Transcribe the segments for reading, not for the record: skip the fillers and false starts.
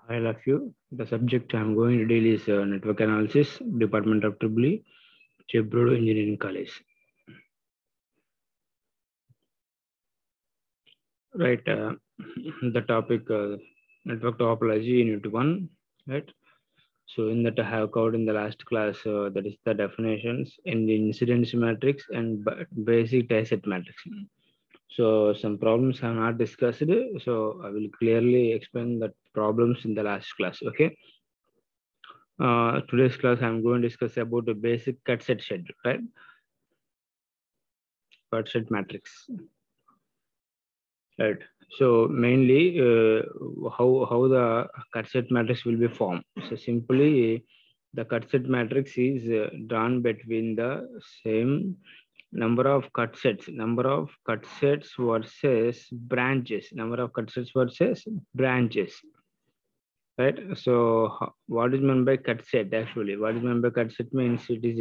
I love you. The subject I'm going to deal is network analysis, Department of EEE, Chebrodo Engineering College. Right. The topic network topology unit 1. Right. So in that I have covered in the last class, that is the definitions in the incidence matrix and basic dataset matrix. So some problems are not discussed. So I will clearly explain the problems in the last class. Okay. Today's class I'm going to discuss about the basic cut set schedule, right? Cut set matrix, right? So mainly how the cut set matrix will be formed. So simply the cut set matrix is drawn between the same number of cut sets versus branches, number of cut sets versus branches, right? So what is meant by cut set? Actually, what is meant by cut set means it is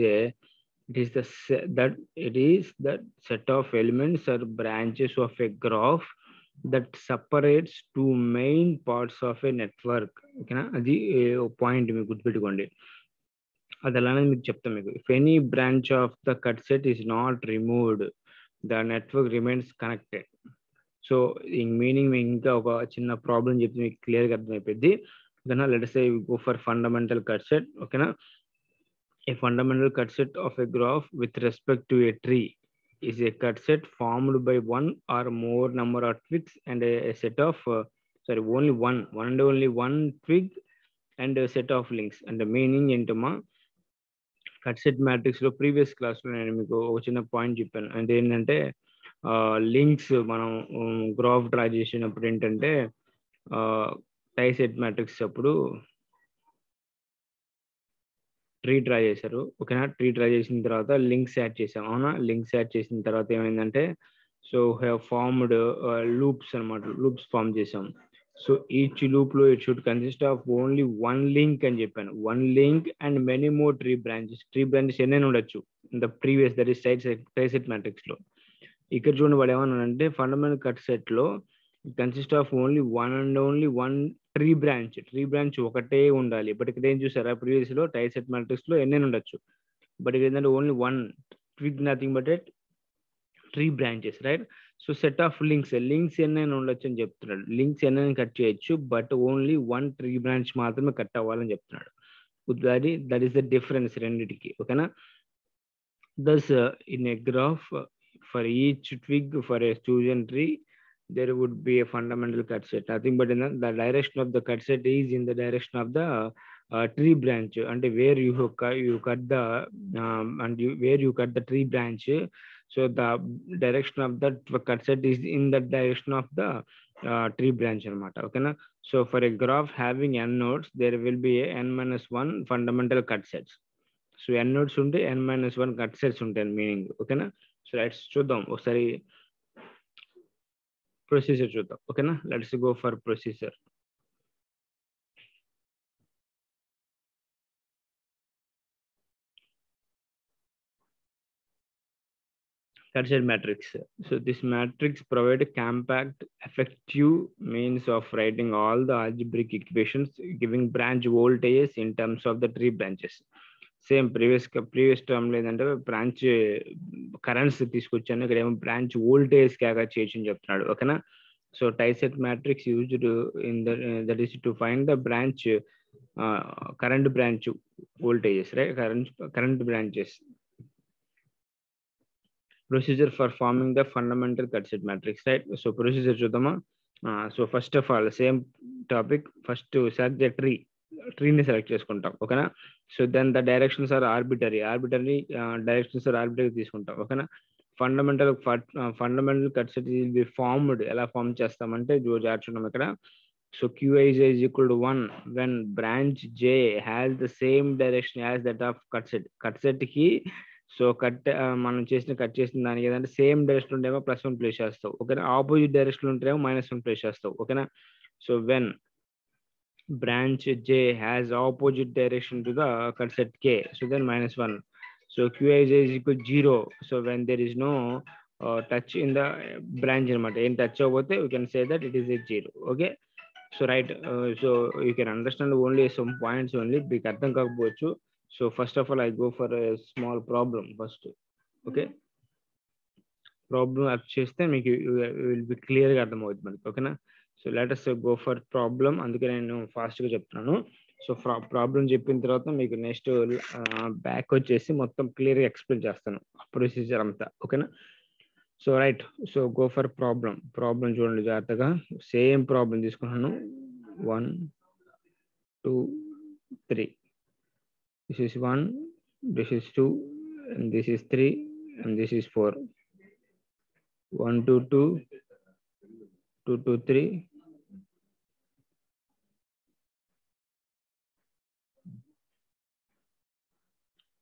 that set of elements or branches of a graph that separates two main parts of a network. ఓకేనా అది point మీకు గుర్తుపెట్టుకోండి. అది అలానే మీకు చెప్తాను మీకు. If any branch of the cut set is not removed, the network remains connected. So ఈ మీనింగ్ మీకు ఇంకా ఒక చిన్న ప్రాబ్లం చెప్తే మీకు క్లియర్గా అర్థమైపోద్ది. ఓకేనా, let say go for fundamental cut set. ఓకేనా, a fundamental cut set of a graph with respect to a tree is a cut set formed by one or more number of twigs and a set of only one and only one twig and a set of links. And the meaning ఏంటమ్మా, cut set matrix లో previous class లో నేను మీకు ఒక చిన్న point చెప్పాను. అంటే ఏంటంటే లింక్స్ మనం గ్రాఫ్ డ్రా చేసినప్పుడు ఏంటంటే టై సెట్ మ్యాట్రిక్స్ అప్పుడు ట్రీ డ్రా చేశారు. ఓకేనా, ట్రీ డ్రా చేసిన తర్వాత లింక్స్ యాడ్ చేసాం. అవునా, లింక్స్ యాడ్ చేసిన తర్వాత ఏమైందంటే సో హ్యావ్ ఫార్మ్డ్ లూప్స్ అనమాట, లూప్స్ ఫార్మ్ చేసాం. సో ఈచ్ లూప్ లో it should consist of only one link అని చెప్పాను. One link and many more tree branches. Tree branches ఎన్నైనా ఉండొచ్చు in the previous that is tie set matrix లో. ఇక్కడ చూడండి వాడు ఏమన్నాడంటే ఫండమెంటల్ కట్ సెట్ లో consist of only one and only one tree branch ఒకటే ఉండాలి. బట్ ఇక్కడ ఏం చూసారా, ప్రీవియస్ లో టైసెట్ మ్యాట్రిక్స్ లో ఎన్నైనా ఉండొచ్చు, బట్ ఇక్కడ ఏంటంటే only one twig, nothing but tree branches, right? So set of links ఎన్నైనా ఉండొచ్చు అని చెప్తున్నాడు. లింక్స్ ఎన్నైనా కట్ చేయొచ్చు, but only one tree branch మాత్రమే కట్ అవ్వాలని చెప్తున్నాడు. దట్ ఈస్ ద డిఫరెన్స్ రెండింటికి. ఓకేనా, thus in a graph for each twig for a chosen tree there would be a fundamental cut set, nothing but in the direction of the cut set is in the direction of the tree branch, and where you cut the where you cut the tree branch, so the direction of that cut set is in the direction of the tree branch anamata. Okay na, so for a graph having n nodes there will be a n minus 1 fundamental cut sets. So n nodes ఉంటే n minus 1 cut sets ఉంటాయి meaning. ఓకేనా, so let's చూద్దాం ఒకసారి procedure చూద్దాం. ఓకేనా, let's go for procedure. Cut set matrix. So this matrix provide a compact, effective means of writing all the algebraic equations giving branch voltages in terms of the tree branches. Same previous term లేదంటే branch currents తీసుకొచ్చాను, ఇక్కడ ఏమో branch voltage క్యాగా చేయొచ్చు అని చెప్తున్నాడు. ఓకేనా, so tie set matrix used in that is to find the branch current branch voltages, right? Current branches. Procedure for forming the fundamental cut set matrix, right? So procedure చూద్దామా. So first of all same topic, first select the ట్రీని select చేసుకుంటాం. ఓకేనా, so then the directions are arbitrary directions are arbitrary తీసుకుంటాం. ఓకేనా, fundamental cut set will be formed. ఎలా form చేస్తామంటే చూడండి ఇక్కడ. So qij is equal to 1 when branch j has the same direction as that of cut set కి so మనం cut చేసిన దానికి ఏదంటే సేమ్ డైరెక్షన్ ఉంటేమో +1 ప్లేస్ చేస్తావు. ఓకేనా, ఆపోజిట్ డైరెక్షన్ ఉంటేమో -1 ప్లేస్ చేస్తావు. ఓకేనా, so when branch j has opposite direction to the cut set k, so then -1. So qij is equal to 0. So when there is no touch in the branch anamata, em touch avothe we can say that it is a 0. Okay, so right, so you can understand only some points only, మీకు అర్థం కాకపోవచ్చు. So first of all I go for small problem first. Okay, problem అర్థం చేస్తే మీకు will be క్లియర్గా అర్థమవుతుంది మనకి. ఓకేనా, so let us go for problem. అందుకే నేను ఫాస్ట్గా చెప్తున్నాను. సో ప్రాబ్లం చెప్పిన తర్వాత మీకు నెక్స్ట్ బ్యాక్ వచ్చేసి మొత్తం క్లియర్గా ఎక్స్ప్లెయిన్ చేస్తాను ప్రొసీజర్ అంతా. ఓకేనా, so right, so go for problem చూడండి జాగ్రత్తగా. సేమ్ ప్రాబ్లం తీసుకున్నాను. 1 2 3. This is 1, this is 2, and this is 3, and this is 4. 1 2 2, 2 2 3.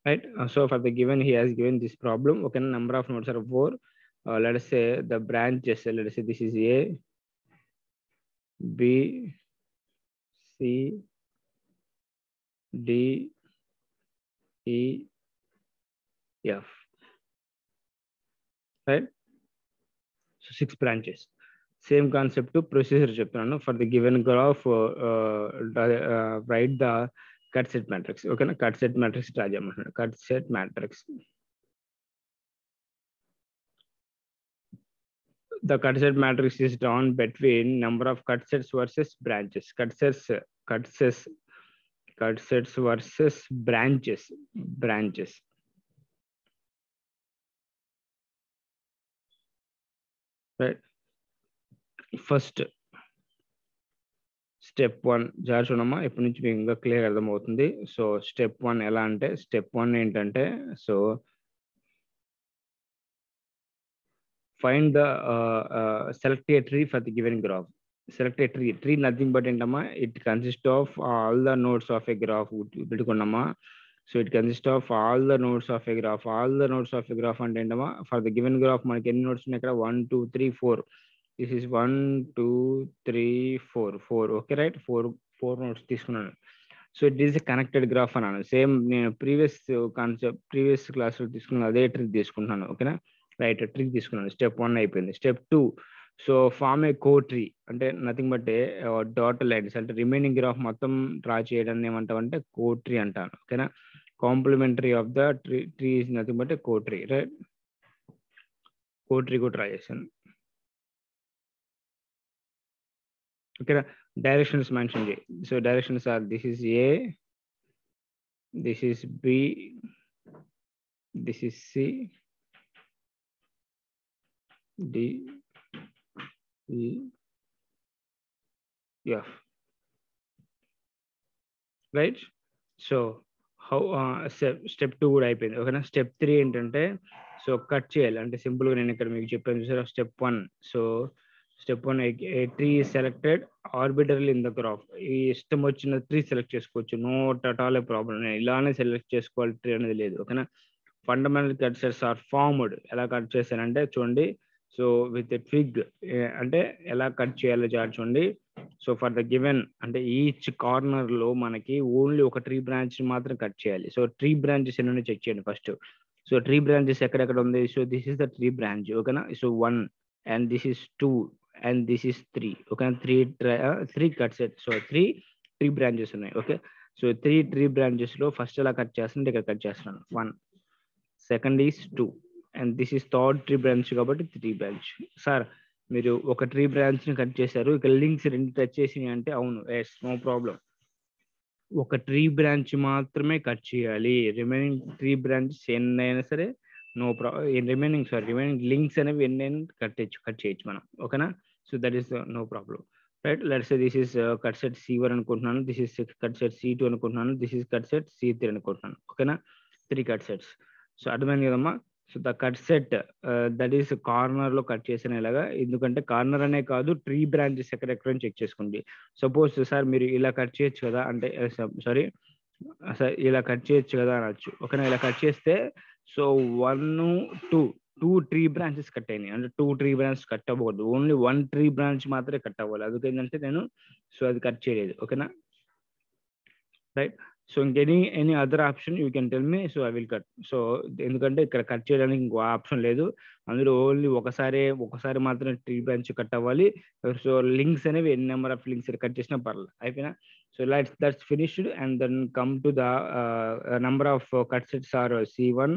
Right, so for the given, he has given this problem. Okay, number of nodes are 4. Let us say the branches, let us say this is A, B, C, D, E, F. Right, so 6 branches. Same concept to procedure చెప్తున్నాను. For the given graph, write the cut set matrix. Okay na, cut set matrix draw చేయమంటున్నాను. cut set matrix. The cut set matrix is drawn between number of cut sets versus branches. Cut sets versus branches. Right, first step 1 జాగ్రత్త చూడమ్మా, ఇప్పటి నుంచి మీకు ఇంకా clear అర్థమవుతుంది. So step 1 ఎలా అంటే, స్టెప్ 1 ఏంటంటే, so find the select a tree for the given graph. Select a tree nothing but ఏంటమ్మా, it consists of all the nodes of a graph. పెట్టుకున్నామా, so it consists of all the nodes of a graph. All the nodes of a graph అంటే ఏంటమ్మా, for the given graph మనకి ఎన్ని nodes ఉన్నాయి ఇక్కడ, 1 2 3 4. This is 1 2 3 4. Okay right, 4 nodes తీసుకున్నాను. So it is a connected graph అన్నాను. Same నేను previous క్లాస్లో తీసుకున్న అదే ట్రిక్ తీసుకుంటున్నాను. ఓకేనా రైట్, ట్రిక్ తీసుకున్నాను. స్టెప్ 1 అయిపోయింది. Step 2, so form a cotree అంటే నథింగ్ బట్ డాట్ లైన్స్, అంటే రిమైనింగ్ గ్రాఫ్ మొత్తం డ్రా చేయడాన్ని ఏమంటామంటే కో ట్రీ అంటాను. ఓకేనా, complementary of the tree is nothing but cotree. Right, cotree కూడా డ్రా చేశాను. ఓకేనా, డైరెక్షన్స్ మెన్షన్ చేయి. So directions are, this is A, this is B, this is C, D, E, F. Right, so how step 2 కూడా అయిపోయింది. ఓకేనా, step 3 ఏంటంటే, so cut చేయాలి. అంటే సింపుల్గా నేను ఇక్కడ మీకు చెప్పాను చూసారా, step 1. So step 1, a tree selected arbitrarily in the graph. ఈ ఇష్టం వచ్చిన ట్రీ సెలెక్ట్ చేసుకోవచ్చు, not at all a problem. నేను ఇలానే సెలెక్ట్ చేసుకోవాలి ట్రీ అనేది లేదు. ఓకేనా, fundamental cut sets are formed. ఎలా కట్ చేశానంటే చూడండి, సో విత్ ట్విగ్ అంటే ఎలా కట్ చేయాలో చూడండి. సో ఫర్ ద గివెన్ అంటే ఈచ్ కార్నర్ లో మనకి ఓన్లీ ఒక ట్రీ బ్రాంచ్ మాత్రం కట్ చేయాలి. సో ట్రీ బ్రాంచెస్ ఎన్ని చెక్ చేయండి ఫస్ట్. సో ట్రీ బ్రాంచెస్ ఎక్కడెక్కడ ఉంది, so this is the tree branch. ఓకేనా, so 1 and this is 2 and this is 3. ఓకేనా, 3 cut set. So 3 tree branches ఉన్నాయి. ఓకే, సో 3 ట్రీ బ్రాంచెస్ లో first ఎలా cut చేస్తుంటే ఇక్కడ కట్ చేస్తున్నాను. 1, second is 2 and this is third tree branch కాబట్టి 3 branch. Sir మీరు ఒక ట్రీ బ్రాంచ్ ని కట్ చేశారు, ఇక్కడ లింక్స్ 2 టచ్ చేసినాయి అంటే అవును, ఎస్, నో ప్రాబ్లం. ఒక ట్రీ బ్రాంచ్ మాత్రమే కట్ చేయాలి. రిమైనింగ్ ట్రీ బ్రాంచెస్ ఎన్నైనా సరే నో ప్రాబ్లం. రిమైనింగ్ లింక్స్ అనేవి ఎన్నైనా కట్ చేయొచ్చు మనం. ఓకేనా, so that is no problem. Right, let's say this is cut set C1 అనుకుంటున్నాను, this is cut set C2 అనుకుంటున్నాను, this is cut set C3 అనుకుంటున్నాను. ఓకేనా, 3 కట్ సెట్స్. సో అర్థమైంది కదమ్మా. So the cut set that is corner లో cut చేసిన ఇలాగా, ఎందుకంటే కార్నర్ అనే కాదు ట్రీ బ్రాంచెస్ ఎక్కడెక్కడ చెక్ చేసుకోండి. సపోజ్ సార్ మీరు ఇలా కట్ చేయొచ్చు కదా అంటే, సారీ సార్ ఇలా కట్ చేయొచ్చు కదా అనొచ్చు. ఓకేనా, ఇలా కట్ చేస్తే సో 1 2 ట్రీ బ్రాంచెస్ కట్ అయినాయి అంటే 2 ట్రీ బ్రాంచెస్ కట్ అవ్వకూడదు, ఓన్లీ 1 ట్రీ బ్రాంచ్ మాత్రమే కట్ అవ్వాలి. అందుకేంటంటే నేను సో అది కట్ చేయలేదు. ఓకేనా right, so any other option you can tell me, so I will cut. So ఎందుకంటే ఇక్కడ కట్ చేయడానికి ఇంకో ఆప్షన్ లేదు, అందులో ఓన్లీ ఒకసారి మాత్రం ట్రీ బ్రాంచ్ కట్ అవ్వాలి. సో లింక్స్ అనేవి ఎన్ని నెంబర్ ఆఫ్ లింక్స్ కట్ చేసినా పర్లేదు, అయిపోయినా. So that's finished. And then come to the number of cut sets are C1,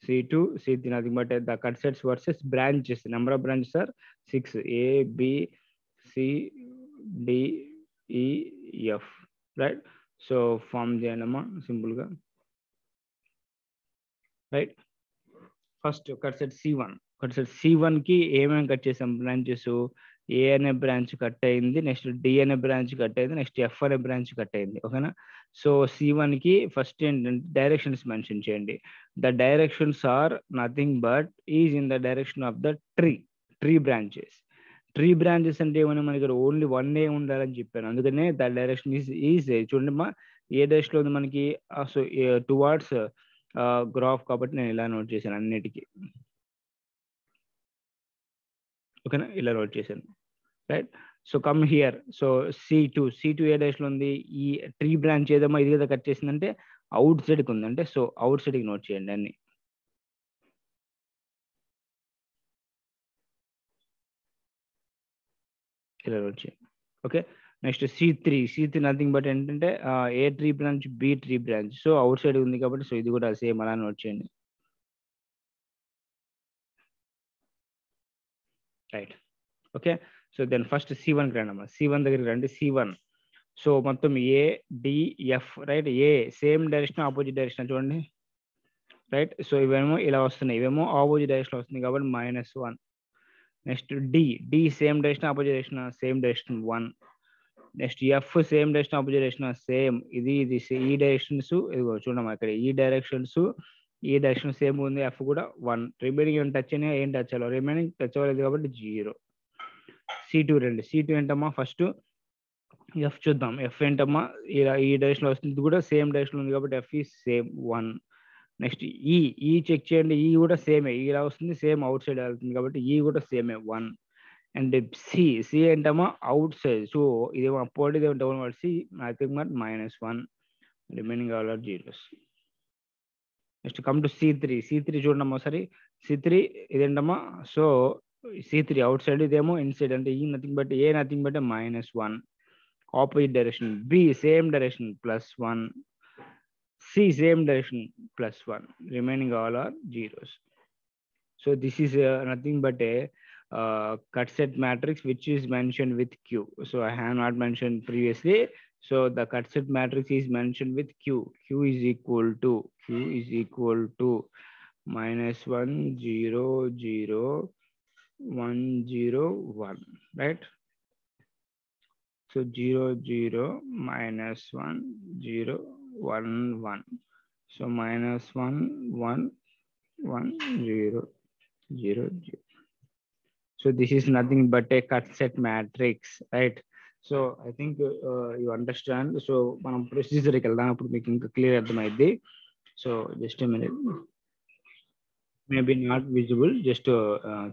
C2, C3, nothing but the cut sets versus branches. Number of branches are 6, A, B, C, D, E, F, right? So form చేయండమ్మా simple గా, right. First cut set C1 కి ఏమేమి cut చేసాం branches? A అనే branch cut అయింది, next D అనే branch cut అయింది, next F అనే బ్రాంచ్ కట్ అయింది, ఓకేనా. సో C1 కి ఫస్ట్ ఏంటంటే డైరెక్షన్స్ మెన్షన్ చేయండి. The directions are nothing but is in the direction of the tree branches. Tree branches అంటే ఏమైనా మనకి ఓన్లీ 1 ఉండాలని చెప్పాను, అందుకనే ద డైరెక్షన్ ఈజ్ చూడండి మా ఏ డైరెక్షన్ లో ఉంది మనకి, సో టువార్డ్స్ గ్రాఫ్, కాబట్టి నేను ఇలా నోట్ చేశాను అన్నిటికీ, ఓకేనా, ఇలా నోట్ చేశాను, right. So come here. So C2 A direction లో ఉంది? ఈ ట్రీ బ్రాంచ్ ఏదమ్మా ఇది కదా కట్ చేసిందంటే అవుట్ సైడ్కి ఉంది, అంటే సో అవుట్ సైడ్కి నోట్ చేయండి అన్ని. ఇలా నోట్ చేయండి, okay. Next C3 nothing but ఏంటంటే A tree branch, B tree branch, so outside ఉంది కాబట్టి సో ఇది కూడా సేమ్ అలా నోట్ చేయండి, right. Okay. So then first C1కి రండి అమ్మా, C1 దగ్గరికి రండి. C1 సో మొత్తం ADF, right. A same direction opposite direction చూడండి, రైట్. సో ఇవేమో ఇలా వస్తున్నాయి, ఇవేమో ఆపోజిట్ డైరెక్షన్ వస్తుంది కాబట్టి -1. Next D same direction opposite direction, same direction 1. Next F same direction opposite direction, same ఇది ఈ డైరెక్షన్స్ ఇదిగో చూడమ్మా ఇక్కడ ఈ డైరెక్షన్ సేమ్ ఉంది, ఎఫ్ కూడా 1. రిమైనింగ్ ఏం టచ్ అయినా ఏం టచ్ అవ్వాలి, రిమైనింగ్ టచ్ అవ్వలేదు కాబట్టి 0. C2 ఏంటమ్మా ఫస్ట్ ఎఫ్ చూద్దాం. ఎఫ్ ఏంటమ్మా ఇలా ఈ డైరెక్షన్ లో వస్తుంది, ఇది కూడా సేమ్ డైరెక్షన్ ఉంది కాబట్టి ఎఫ్ ఈ సేమ్ 1. నెక్స్ట్ ఈ చెక్ చేయండి, ఈ కూడా సేమే, ఇలా వస్తుంది సేమ్ అవుట్ సైడ్ వెళ్తుంది కాబట్టి ఈ కూడా సేమే 1. అండ్ సి ఏంటమ్మా అవుట్ సైడ్, సో ఇదేమో అప్వర్డ్ ఇదేమో downward, C I think but -1, remaining all are zeros. Next come to C3 చూడండి ఒకసారి. C3 ఇదేంటమ్మా, సో C3 అవుట్ సైడ్, ఇదేమో ఇన్సైడ్, అంటే ఈ nothing but A nothing but -1. Opposite direction B same direction +1, C same direction +1, remaining all are zeros. So this is nothing but a cut set matrix which is mentioned with Q. So I have not mentioned previously. So the cut set matrix is mentioned with Q. Q is equal to -1 0 0 1 0 1, right? So 0 0 -1 0 1 1. So -1 1 1 0 0 0. So this is nothing but a cut set matrix, right? So I think you understand. So మనం ప్రొసీజర్కి వెళ్దాం, అప్పుడు మీకు ఇంకా clear అర్థమైంది. So just minute, maybe not visible, just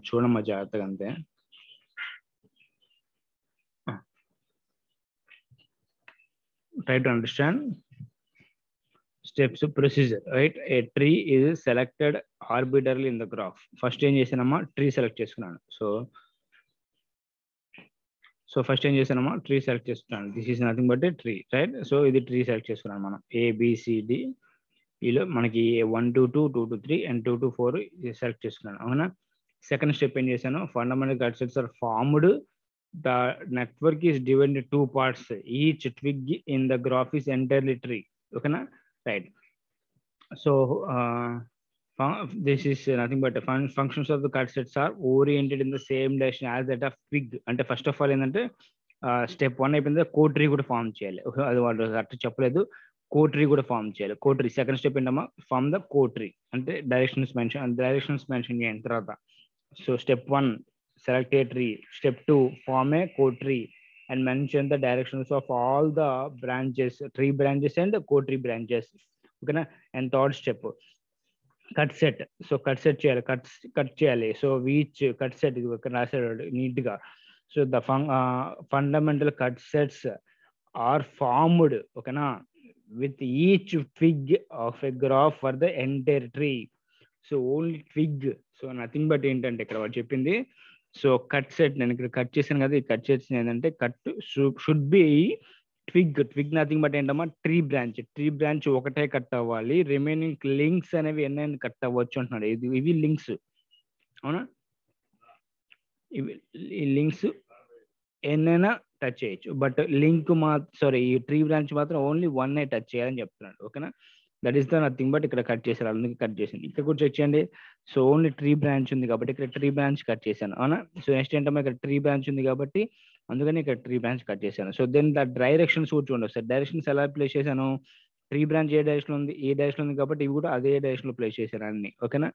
చూడమ్మా జాగ్రత్తగా అంతే. Try to understand steps procedure, right? A tree is selected arbitrarily in the graph. First ఏం చేసానమ్మా, ట్రీ సెలెక్ట్ చేసుకున్నాను. సో ఫస్ట్ ఏం చేసానమ్మా, ట్రీ సెలెక్ట్ చేసుకున్నాను. This is nothing but A tree, right. So ఇది tree select చేసుకున్నాను మనం, ABCD, ఈలో మనకి 1 to 2 2 to 3 and 2 to 4 select చేసుకున్నాను, అవునా. సెకండ్ స్టెప్ ఏం చేశాను, fundamental cut sets are formed. The network is divided into 2 parts. Each twig in the graph is entirely tree, ఓకేనా, రైట్. సో this is nothing but functions of the cut sets are oriented in the same direction as that of twig. అంటే first of all ఏంటంటే step 1 అయిపోయింది, code tree కూడా form చేయాలి, అది వాళ్ళు అట్లా చెప్పలేదు, కోడ్ ట్రీ కూడా ఫామ్ చేయాలి. కోడ్ ట్రీ సెకండ్ స్టెప్ ఏంటమ్మా, ఫామ్ ద కోడ్ ట్రీ, అంటే డైరెక్షన్స్ మెన్షన్ చేయండి తర్వాత. So step 1 select a tree, step 2 form a code tree and mention the directions of all the branches, tree branches and code tree branches, okay na. And third step cut set. So cut set చేయాలి, cut చేయాలి. So which cut set ఇది ఇక్కడ రాసాడు neat గా. So the fundamental cut sets are formed, ఓకేనా, with each twig of a graph for the entire tree. So only twig. So nothing but ఏంటంటే ఇక్కడ వాడు చెప్పింది, సో కట్ సెట్, నేను ఇక్కడ కట్ చేశాను కదా, ఈ కట్ చేసిన ఏంటంటే cut should be twig nothing but ఏంటమ్మా ట్రీ బ్రాంచ్ ఒకటే కట్ అవ్వాలి, రిమైనింగ్ లింక్స్ అనేవి ఎన్నైనా కట్ అవ్వచ్చు అంటున్నాడు. ఇవి లింక్స్, అవునా, ఈ లింక్స్ ఎన్నైనా టచ్ చేయొచ్చు, బట్ లింక్ ఈ ట్రీ బ్రాంచ్ మాత్రం ఓన్లీ వన్ టచ్ చేయాలని చెప్తున్నాడు. ఓకేనా, that is the nothing but ఇక్కడ కట్ చేశారు, అందుకే కట్ చేసింది. ఇక్కడ కూడా చెక్ చేయండి. సో ఓన్లీ ట్రీ బ్రాంచ్ ఉంది కాబట్టి ఇక్కడ ట్రీ బ్రాంచ్ కట్ చేశాను, అవునా. సో నెక్స్ట్ ఏంటమ్మా ఇక్కడ ట్రీ బ్రాంచ్ ఉంది కాబట్టి అందుకని ఇక్కడ ట్రీ బ్రాంచ్ కట్ చేశాను. సో దెన్ ద డైరెక్షన్స్ కూడా చూడండి ఒకసారి. డైరెక్షన్స్ ఎలా ప్లేస్ చేశాను, ట్రీ బ్రాంచ్ ఏ డైరెక్షన్ ఉంది, ఏ డైరెక్షన్ ఉంది కాబట్టి ఇవి కూడా అదే డైరెక్షన్ లో ప్లేస్ చేశాను అన్ని. ఓకేనా,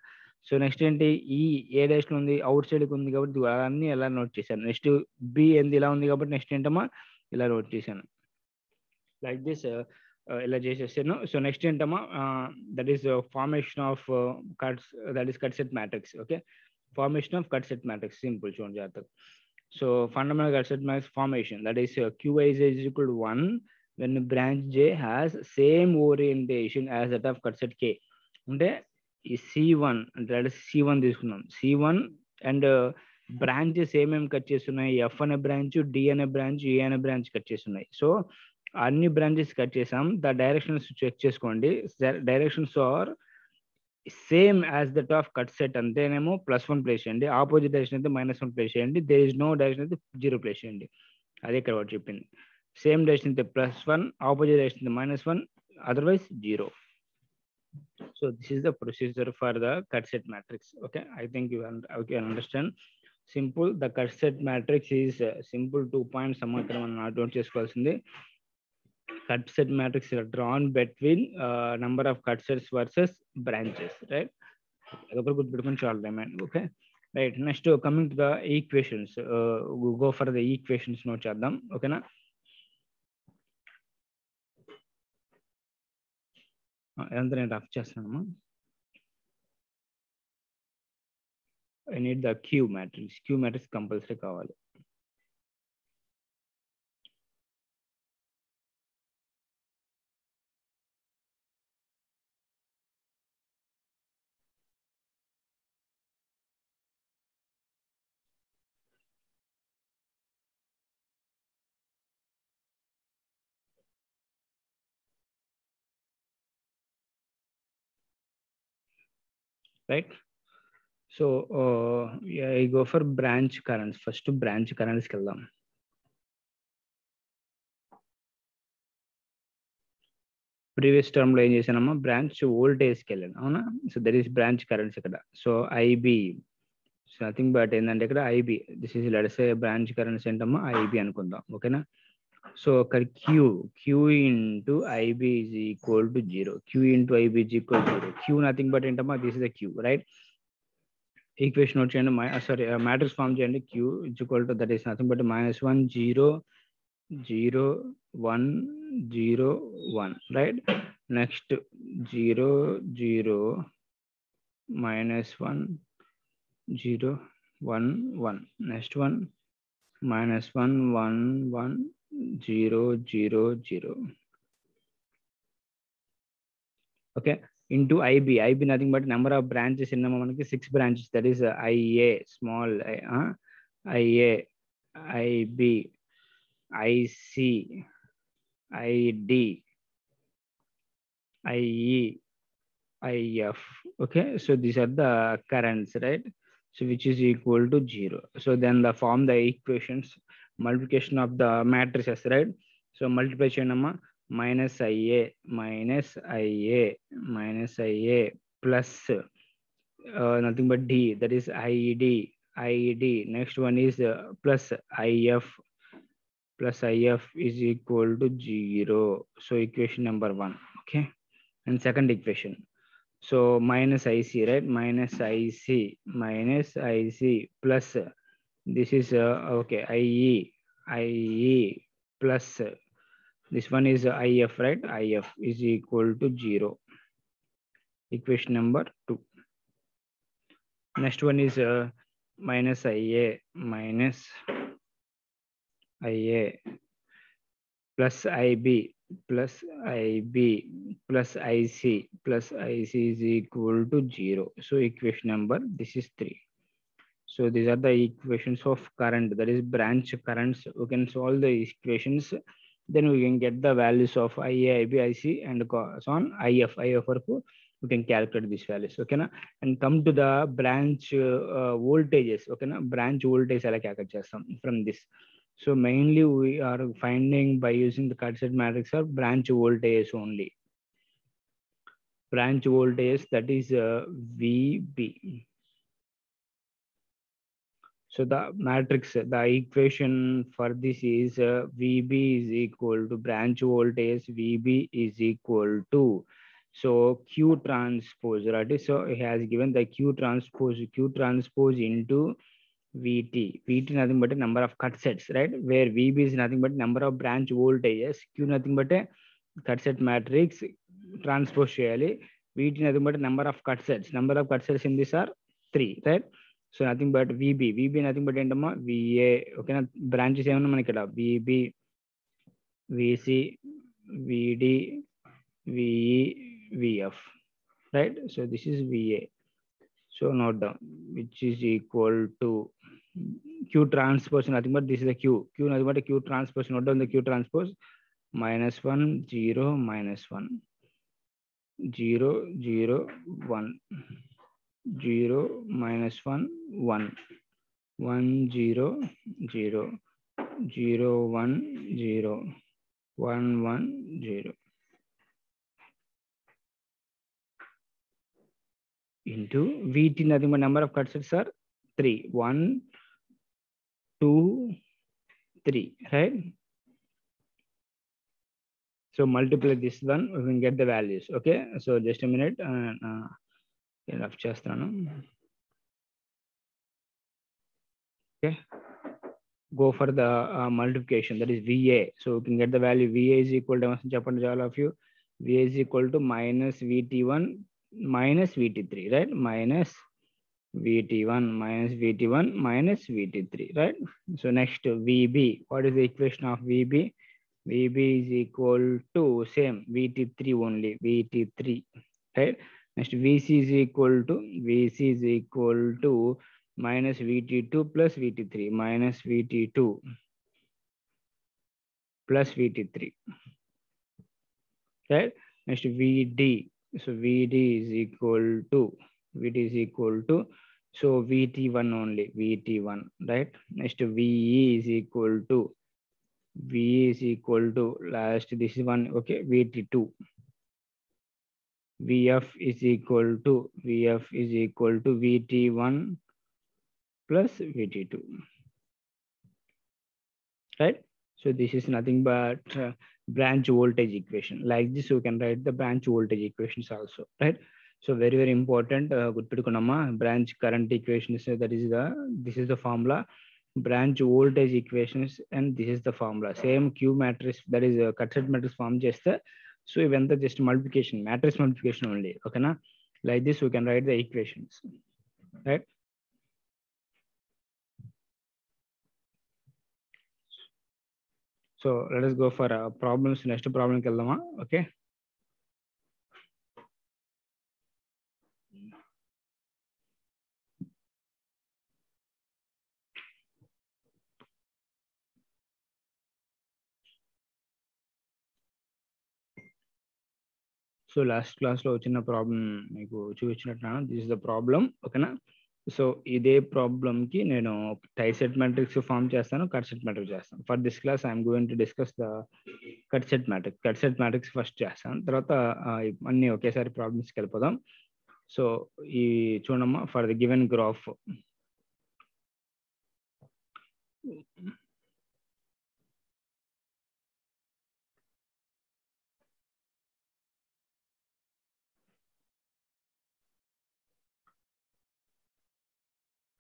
సో నెక్స్ట్ ఏంటి, ఈ ఏ డైరెక్షన్ ఉంది, అవుట్ సైడ్ ఉంది కాబట్టి అన్ని ఎలా నోట్ చేశాను. నెక్స్ట్ బి ఏంది ఇలా ఉంది కాబట్టి నెక్స్ట్ ఏంటమ్మా ఇలా నోట్ చేశాను, లైక్ దిస్ ఇలా చేసేసాను. సో నెక్స్ట్ ఏంటమ్మా that is formation of cuts, that is cut set matrix. Okay, formation of cut set matrix simple చూడండి జాగ్రత్తగా. So fundamental cut set matrix formation, that is QI is equal to 1 when branch J has same orientation as that of cut set K. అంటే ఈ C1 అంటే C1 తీసుకున్నాం, C1 and branches ఏమేమి cut చేస్తున్నాయి, F అనే branch, D అనే branch, E అనే branch cut చేస్తున్నాయి. సో అన్ని బ్రాంచెస్ కట్ చేసాం. ద డైరెక్షన్స్ చెక్ చేసుకోండి, directions are same as that of cut set అంటేనేమో +1 ప్లేస్ చేయండి, ఆపోజిట్ డైరెక్షన్ అయితే -1 ప్లేస్ చేయండి, దేర్ ఇస్ నో డైరెక్షన్ అయితే 0 ప్లేస్ చేయండి. అదే ఇక్కడ వాడు చెప్పింది. సేమ్ డైరెక్షన్ అయితే +1, ఆపోజిట్ డైరెక్షన్ అయితే -1, otherwise 0. So this is the procedure for the cut set matrix. Okay, I think you can understand. Simple, the cut set matrix is simple 2 points. సమాంతరం మనం నోట్ చేసుకోవాల్సింది. Cut set matrix is drawn between number of cut sets versus branches, right? అదొకటి గుర్తుపెట్టుకొని చాలు remain. Okay right, next coming to the equations, go for the equations note చేద్దాం. ఓకేనా, ఎంత నేను రఫ్ చేస్తానమ్మా. I need the Q matrix compulsory కావాలి. Right, so I go for branch currents. First branch కరెంట్స్కి వెళ్దాం. ప్రీవియస్ టర్మ్ లో ఏం చేశానమ్మా, బ్రాంచ్ వోల్టేజ్కి వెళ్ళాను, అవునా. So that is branch currents ఇక్కడ. So IB, so nothing but ఏంటంటే ఇక్కడ IB, this is let's say branch currents ఏంటమ్మా IB అనుకుందాం. ఓకేనా, సో అక్కడ Q into IB is equal to 0, Q into IB is equal to 0. Q nothing but ఏంటమ్మా, this is the Q, right. Equation note చేయండి, matrix form చేయండి. Q is equal to that is nothing but -1 0 0 1 0 1, right. Next 0 0 -1 0 1 1, next one -1 1 1 0 0 0. Okay, into IB nothing but number of branches in మనకి 6 branches, that is IA small IA IB IC ID IE IF. Okay, so these are the currents, right? So which is equal to 0. So then the form the equations, multiplication of the matrices, right? So multiply cheyanamma, -IA plus nothing but D, that is IED. Next one is plus IF is equal to 0. So equation number 1. Okay, and second equation, so -IC, right? -IC plus this is okay, IE plus this one is IF, right? IF is equal to 0. Equation number 2. Next one is -IA plus IB plus IB plus IC plus IC is equal to 0. So equation number, this is 3. So these are the equations of current, that is branch currents. We can solve the equations, then we can get the values of IA, IB, IC and so on IF. IF వరకు we can calculate these values. Okay na? And come to the branch voltages. Okay na? Branch voltage ఎలా calculate చేస్తాం from this. So mainly we are finding by using the Cut-Set matrix or branch voltage only. Branch voltage, that is VB. So the matrix, the equation for this is VB is equal to branch voltage. VB is equal to, so Q transpose, right? So it has given the Q transpose into VT. VT nothing but a number of cut sets, right? Where VB is nothing but number of branch voltages. Q nothing but a cut set matrix transpose చేయాలి. VT nothing but a number of cut sets. Number of cut sets in this are 3, right? So nothing but VB. VB nothing but ఏంటమ్మా VA. ఓకేనా? Branches ఏమన్నా మనకి ఇక్కడ VB, VC, VD, VE, VF, right? So this is VA. So note down, which is equal to Q transpose, nothing but this is the Q. Q nothing but a Q transpose. Note down the Q transpose. -1, 0, -1, 0, 0, 1, 0, -1, 1, 1, 0, 0, 0, 1, 0, 1, 1, 0. Into VT nothing but number of cut sets are 3. 1, 2, 3, right? So multiply this one, we can get the values. Okay, so just a minute. Rough చేస్తాను. Okay, go for the multiplication, that is VA. So we can get the value. VA is equal to చెప్పండి all of you. VA is equal to minus VT1 minus VT3, right? Minus VT1 minus VT1 minus VT3, right? So next VB. What is the equation of VB? VB is equal to same VT3 only, VT3, right? Next VC is equal to minus VT2 plus VT3 minus VT2 plus VT3, right? Next VD. So VD is equal to so VT1 only, VT1, right? Next VE is equal to last, this is one, okay, VT2. VF is equal to VT1 plus VT2, right? So this is nothing but branch voltage equation. Like this you can write the branch voltage equations also, right? So very, very important. Good pedukonamma, branch current equations, that is this is the formula. Branch voltage equations, and this is the formula. Same Q matrix, that is Cut-Set matrix form cheste. So even the just multiplication, matrix multiplication only. Okay na? Like this we can write the equations, right? So let us go for problems. Next problem కి వెళ్దామా? Okay. So last క్లాస్లో వచ్చిన problem మీకు చూపించినట్టున్నాను. This is the problem. ఓకేనా? So ఇదే ప్రాబ్లంకి నేను టైసెట్ మ్యాట్రిక్స్ ఫామ్ చేస్తాను, కట్-సెట్ మ్యాట్రిక్స్ చేస్తాను. For this class I'm going to discuss the cut set matrix. Cut set matrix first చేస్తాను, తర్వాత అన్ని ఒకేసారి ప్రాబ్లమ్స్కి వెళ్ళిపోదాం. సో ఈ చూడమ్మా, for the given graph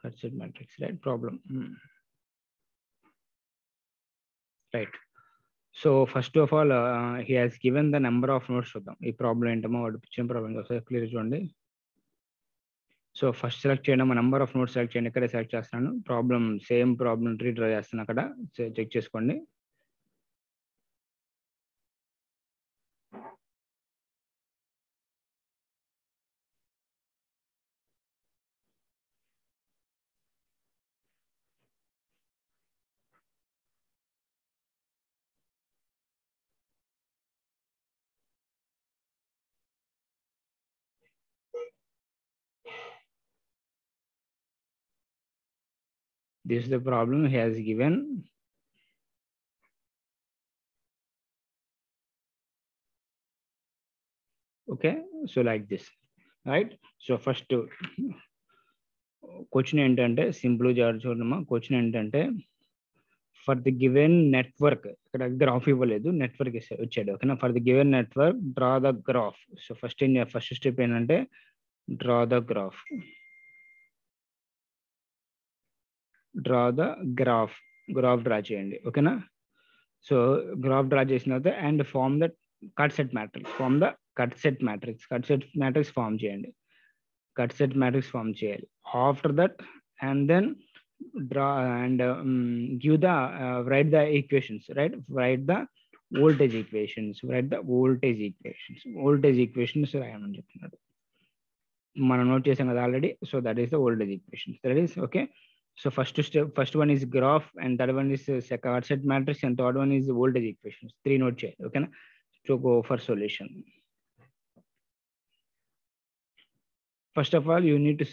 Cut-Set matrix, right? Problem. Right. So first of all, he has given the number of nodes చూద్దాం. ఈ ప్రాబ్లం ఏంటమ్మా, వాడు ఇచ్చిన ప్రాబ్లం ఒకసారి క్లియర్ చూడండి. సో ఫస్ట్ సెలెక్ట్ చేయడం, నెంబర్ ఆఫ్ నోట్స్ సెలెక్ట్ చేయండి. ఇక్కడే సెలెక్ట్ చేస్తున్నాను. Problem same problem tree draw చేస్తాను, అక్కడ చెక్ చేసుకోండి. This is the problem he has given. Okay, so like this, right? So first question ఏంటంటే సింపుల్ చూడమ్మా. క్వశ్చన్ ఏంటంటే ఫర్ ది గివెన్ నెట్వర్క్, ఇక్కడ గ్రాఫ్ ఇవ్వలేదు, నెట్వర్క్ వచ్చాడు. ఓకేనా, for the given network draw the graph. So first step ఏంటంటే draw the graph. Graph draw చేయండి. ఓకేనా, సో గ్రాఫ్ డ్రా చేసిన తర్వాత and form the cut set matrix. Cut set matrix form చేయండి. చేయాలి. After that and then draw and give the write the equations, right? Write the voltage equations రాయమని చెప్తున్నాడు. మనం note చేసాం కదా already. So that is the voltage equations. That is okay. So first one is graph and third one is cut set matrix and third one is voltage equations. 3 note చేయాలి. ఓకేనా, so go for solution. First of all, you need to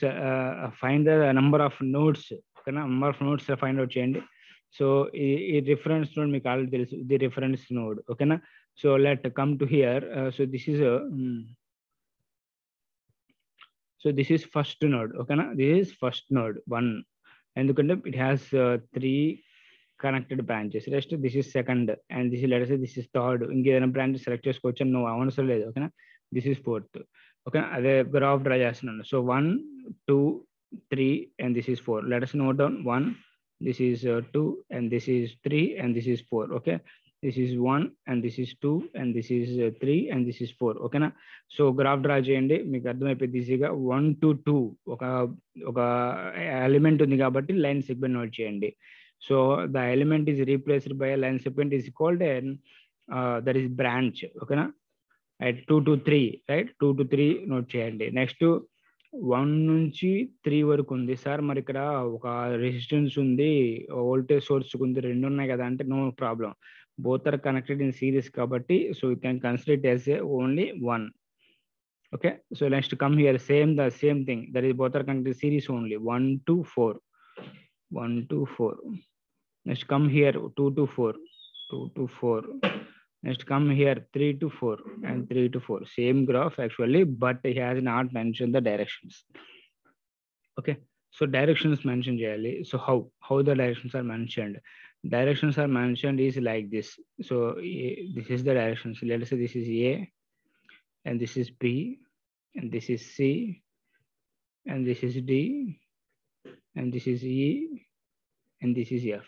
find the number of nodes. Okay, number of nodes find out చేయండి. So ఈ reference node మీకు already తెలుసు, the reference node. Okay na, so let come to here. So this is first node. Okay na, this is first node 1, ఎందుకంటే it has 3 connected branches. Rest this is second and this is, let us say this is third. ఇంకేదైనా branch select చేసుకోవచ్చు, no అవసరం లేదు. ఓకేనా, this is fourth. Okay, అదే graph draw చేస్తున్నాను. So 1 2 3 and this is 4. Let us note down 1, this is 2 and this is 3 and this is 4. Okay, this is 1 and this is 2 and this is 3 and this is 4. ఓకేనా, so graph draw చేయండి, మీకు అర్థమైపోయింది ఈజీగా. 1 to 2 ఒక element ఉంది కాబట్టి line segment note చేయండి. So the element is replaced by line segment is called that is branch. ఓకేనా, at 2 to 3, right? 2 to 3 note చేయండి. నెక్స్ట్ 1 నుంచి 3 వరకు ఉంది సార్, మరి ఇక్కడ ఒక రెసిస్టెన్స్ ఉంది, వోల్టేజ్ సోర్స్ ఉంది, 2 ఉన్నాయి కదా అంటే no problem, both are connected in series కాబట్టి so you can consider it as only 1. Okay, so next come here same thing, that is both are connected series only 1 to 4. Next come here 2 to 4. Next come here 3 to 4 and 3 to 4. Same graph actually, but he has not mentioned the directions. Okay, so directions mentioned cheyali. So how the directions are mentioned? Directions are mentioned is like this. So this is the directions. Let us say this is A and this is B and this is C and this is D and this is E and this is F.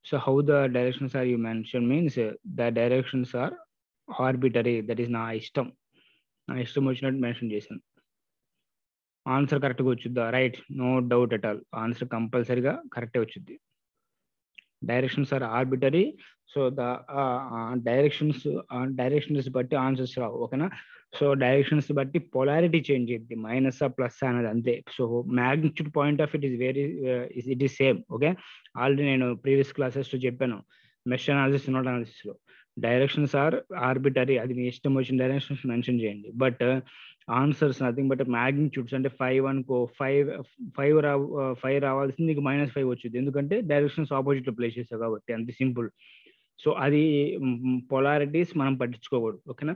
So how the directions are you mentioned means the directions are arbitrary. That is నా ఇష్టం వచ్చినట్టు mention చేశాను. Answer కరెక్ట్గా వచ్చుద్దా? Right, no doubt at all, answer కంపల్సరీగా కరెక్టే వచ్చుద్ది. Directions are arbitrary. So the directions బట్టి ఆన్సర్స్ రావు. ఓకేనా, సో డైరెక్షన్స్ బట్టి పొలారిటీ చేంజ్ అయ్యింది, మైనస్ ప్లస్ అనేది అంతే. So magnitude point of it it is same. Okay, already నేను ప్రీవియస్ క్లాసెస్ చెప్పాను మెష్ అనాలిసిస్, నోట్ అనాలిసిస్ లో డైరెక్షన్స్ ఆర్ ఆర్బిటరీ. అది మీ ఇష్టం వచ్చిన డైరెక్షన్స్ మెన్షన్ చేయండి, but answers nothing but magnitudes. అంటే 5 అనుకో, 5 రావాల్సింది నీకు -5 వచ్చింది, ఎందుకంటే డైరెక్షన్స్ ఆపోజిట్ లో ప్లేస్ చేసావు కాబట్టి, అంతే సింపుల్. సో అది పొలారిటీస్ మనం పట్టించుకోకూడదు. ఓకేనా,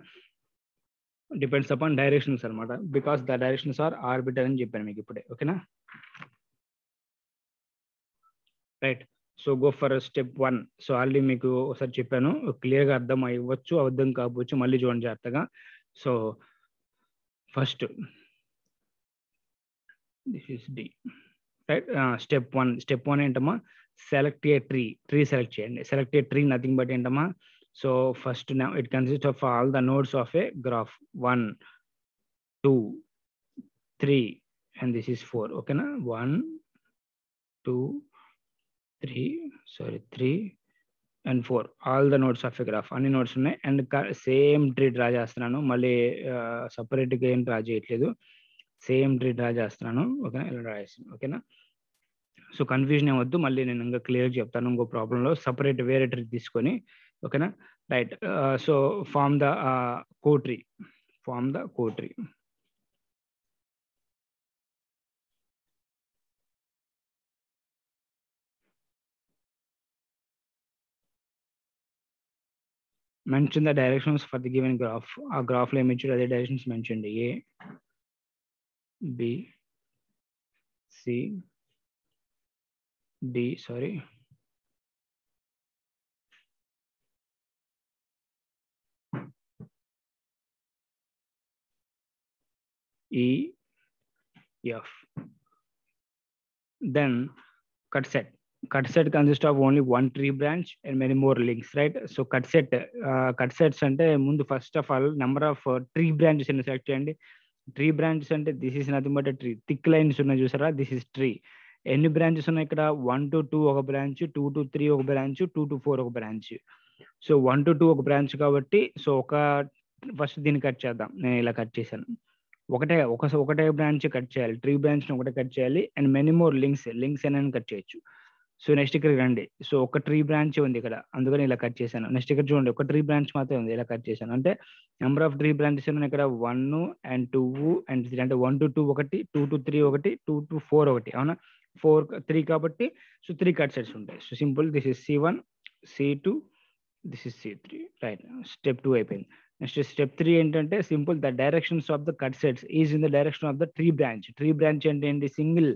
డిపెండ్స్ అపాన్ డైరెక్షన్స్ అనమాట, because the directions are arbitrary అని చెప్పాను మీకు ఇప్పుడే. ఓకేనా, right. So go for step 1. So already మీకు ఒకసారి చెప్పాను, క్లియర్గా అర్థం అవ్వచ్చు, అర్థం కావచ్చు, మళ్ళీ చూడండి జాగ్రత్తగా. So first this is D, right. Step 1 ఏంటమ్మా, సెలెక్ట్ ఏ ట్రీ సెలెక్ట్ చేయండి. Select a tree nothing but ఏంటమ్మా, so first it consist of all the nodes of a graph 1 2 3 and this is 4. ఓకేనా, 1 2 3 and 4 all the nodes of a graph, అన్ని nodes ఉన్నాయి. And same tree draw చేస్తున్నాను, మళ్ళీ సపరేట్గా ఏం draw చేయట్లేదు, same tree draw చేస్తున్నాను. ఓకేనా, ఇలా డ్రా చేస్తాను. ఓకేనా, సో కన్ఫ్యూజన్ ఏమొద్దు, మళ్ళీ నేను ఇంకా క్లియర్ చెప్తాను ఇంకో ప్రాబ్లంలో సపరేట్ వేరే ట్రీ తీసుకొని. ఓకేనా, right. So form the cotree. mention the directions for the given graph. A graph lo em ichcharu ade directions mentioned A, B, C, D, sorry, E, F. Then cut set. Cut set consists of only one tree branch and many more links, right? So cut sets ante mundu first of all number of tree branches ni select cheyandi. Tree branches ante this is nothing but a tree. Thick lines unna chusara, this is tree. ఎన్ని branches ఉన్నాయి ఇక్కడ? 1 to 2 ఒక branch, 2 to 3 ఒక branch, 2 to 4 ఒక branch. So 1 to 2 ఒక branch కాబట్టి so ఒక first దీన్ని కట్ చేద్దాం. నేను ఇలా కట్ చేశాను. ఒకటే బ్రాంచ్ కట్ చేయాలి, ట్రీ బ్రాంచ్ ఒకటే కట్ చేయాలి అండ్ మెనీ మోర్ లింక్స్ అని కట్ చేయొచ్చు. సో నెక్స్ట్ ఇక్కడికి రండి. సో ఒక ట్రీ బ్రాంచ్ ఉంది ఇక్కడ, అందుకని ఇలా కట్ చేశాను. నెక్స్ట్ ఇక్కడ చూడండి, ఒక ట్రీ బ్రాంచ్ మాత్రమే ఉంది, ఇలా కట్ చేశాను. అంటే నెంబర్ ఆఫ్ ట్రీ బ్రాంచెస్ ఉన్నాయి ఇక్కడ 1 and 2 and 3. అంటే 1 to 2 ఒకటి, 2 to 3 ఒకటి, 2 to 4 ఒకటి. అవునా? 3 కాబట్టి సో 3 కట్ సెట్స్ ఉంటాయి. So simple, this is C1, C2, this is C3, right? Step 2 అయిపోయింది. నెక్స్ట్ స్టెప్ 3 ఏంటంటే simple, the directions of the cut sets is in the direction of the tree branch. Tree branch అంటే ఏంటి? Single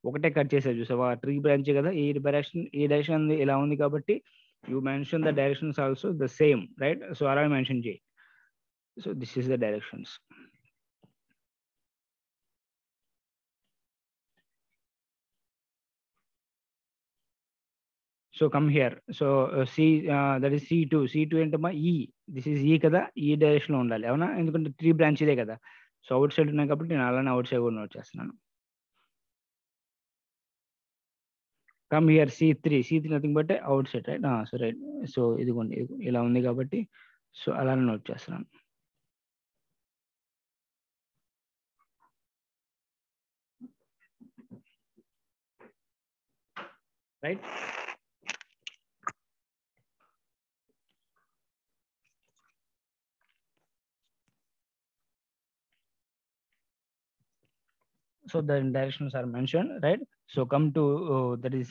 ఒకటే cut చేసేది చూసావా, tree branch కదా, ఈ direction ఇలా ఉంది కాబట్టి you mention the directions also the same, right? So అలా మెన్షన్ చేయి. So this is the directions. So come here. So that is C2. C2 ఏంటమ్మా? E. దిస్ ఈస్ E కదా, ఈ డైరెక్షన్ లో ఉండాలి. అవునా? ఎందుకంటే ట్రీ బ్రాంచ్ ఇదే కదా. సో అవుట్ సైడ్ ఉన్నాయి కాబట్టి నేను అలానే అవుట్ సైడ్ కూడా నోట్ చేస్తున్నాను. Come here C3. C3 nothing but out side, right? So right. So ఇదిగోండి, ఇలా ఉంది కాబట్టి సో అలానే నోట్ చేస్తున్నాను. Right? So the directions are mentioned, right? So come to that is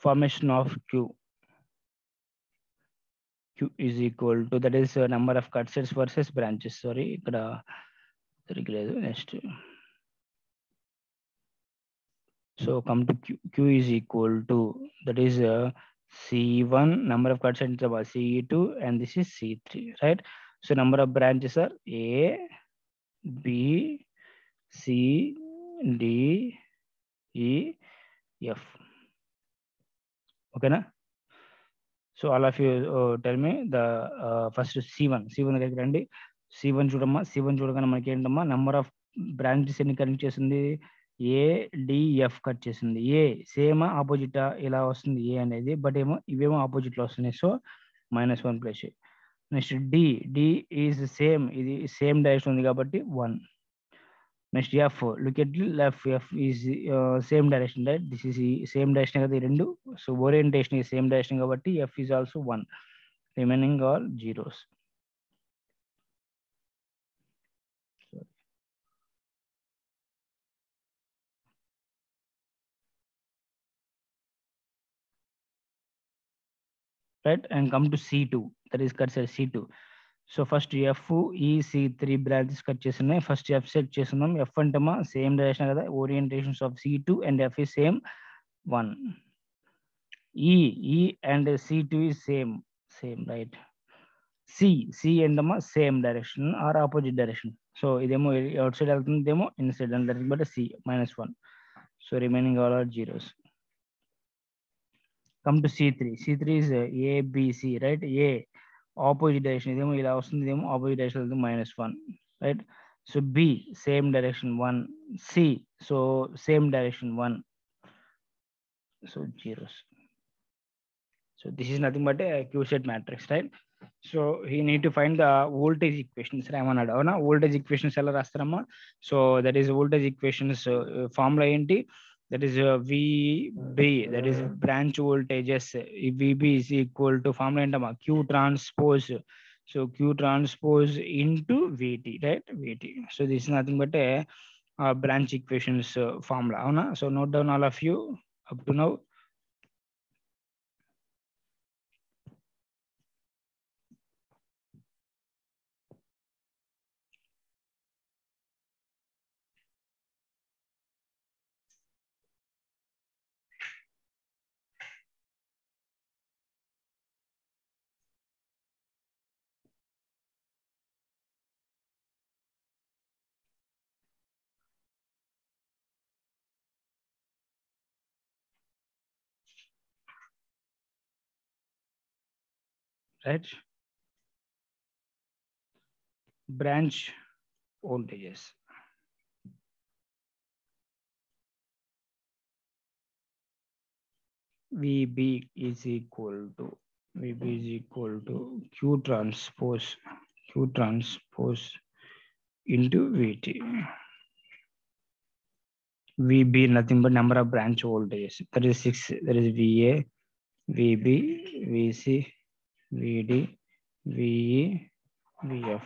formation of Q. Q is equal to, that is number of cut sets versus branches. Sorry, ikkada sarigiledu. Next, so come to Q. Q is equal to, that is C1, number of cut sets about C2, and this is C3, right? So number of branches are A, B, C, D, E, F. Okay na? So all of you tell me the first C1 దగ్గరికి రండి. C1 చూడమ్మా. C1 చూడగానే మనకి ఏంటమ్మా, number of branches ఎన్ని connect చేసింది? ADF cut చేసింది. ఏ same opposite ఇలా వస్తుంది ఏ అనేది, బట్ ఏమో ఇవేమో ఆపోజిట్ లో వస్తున్నాయి. So -1 plus. Next D is same, ఇది సేమ్ డైరెక్షన్ ఉంది కాబట్టి 1. Next F, look at left. F is same direction, right? This is same direction కదా ఈ రెండు. So orientation is same direction కాబట్టి F is also 1. Remaining all zeros. Right? And come to C2, that is cut set C2. So first F, E, C3 branches cut చేస్తున్నాయి. First F set చేస్తున్నాం. F అంటేమా same direction కదా, orientations of C2 and F is same 1. E and C2 is same, right? C అంటేమా same direction or opposite direction. So ఇదేమో outside వెళ్తుంది, ఇదేమో inside వెళ్తుంది, but C -1. So remaining all are zeros. Come to C3. C3 is A, B, C, right? A opposite direction, ఇదేమో ఇలా వస్తుంది, ఇదేమో ఆపోజిట్ డైరెక్షన్ వెళ్తుంది, -1, right? So B same direction 1. C so same direction 1. So zeros. So this is nothing but a Q-set matrix, right? So he need to find the voltage equations. Ramana, voltage equations ela rastarama. So that is voltage equations formula enti, that is VB, that is branch voltages. VB is equal to formula entama Q transpose. So Q transpose into VT, right? VT. So this is nothing but a branch equations formula. Avuna? So note down all of you up to now. right? Branch voltages. VB is equal to Q transpose into VT. VB nothing but number of branch voltages. That is 6. That is VA, VB, VC, VD, VE, VF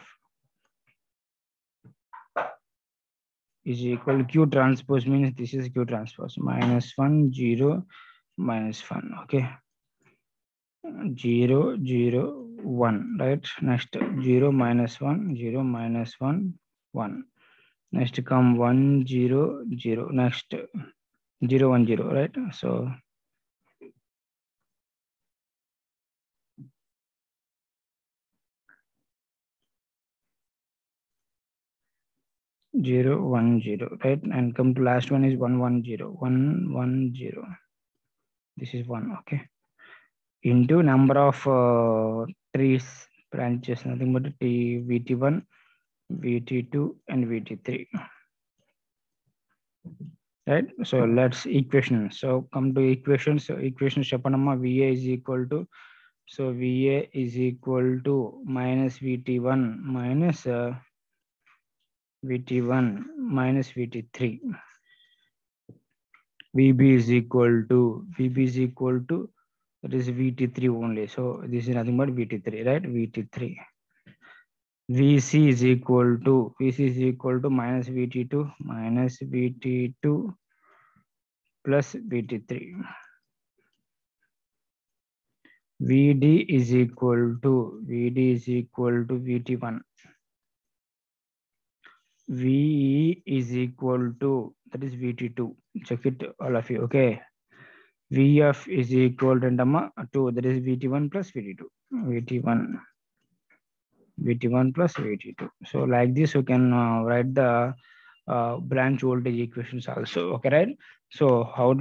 is equal to Q transpose means this is Q transpose -1 0 -1. Okay, 0 0 1, right? Next 0 -1 0 -1 1. Next come 1 0 0. Next 0 1 0, right? So 0 1 0, right? And come to last one is 1 1 0 1 1 0. This is 1. Okay, into number of trees, branches, nothing but T VT1, VT2 and VT3, right? So let's equation. So come to equation. So equation Shapanama VA is equal to, so VA is equal to minus VT1 minus VT1 minus VT3. VB is equal to that is VT3 only. So this is nothing but VT3, right? VT3. VC is equal to minus VT2 plus VT3. VD is equal to VT1. VE is equal to, that is VT2. Check it, all of you. Okay. VF is equal to 2. That is VT1 plus VT2. VT1 plus VT2. So like this, you can write the branch voltage equations also. Okay, right? So how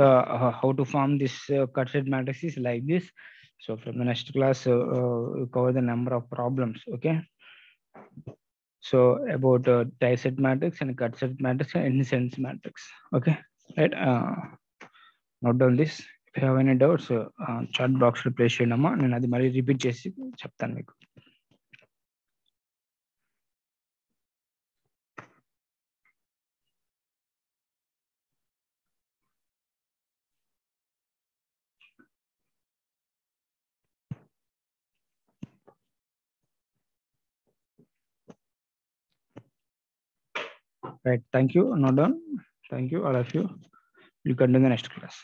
to form this cut set matrix is like this. So from the next class, we cover the number of problems. Okay. So about die set matrix and cut set matrix and incidence matrix. Okay, right? Note down this. If you have any doubts, chat box లో place చేయండి అమ్మా. నేను అది మళ్ళీ repeat చేసి చెప్తాను మీకు. Right. Thank you. Note down. Thank you, all of you. We'll continue the next class.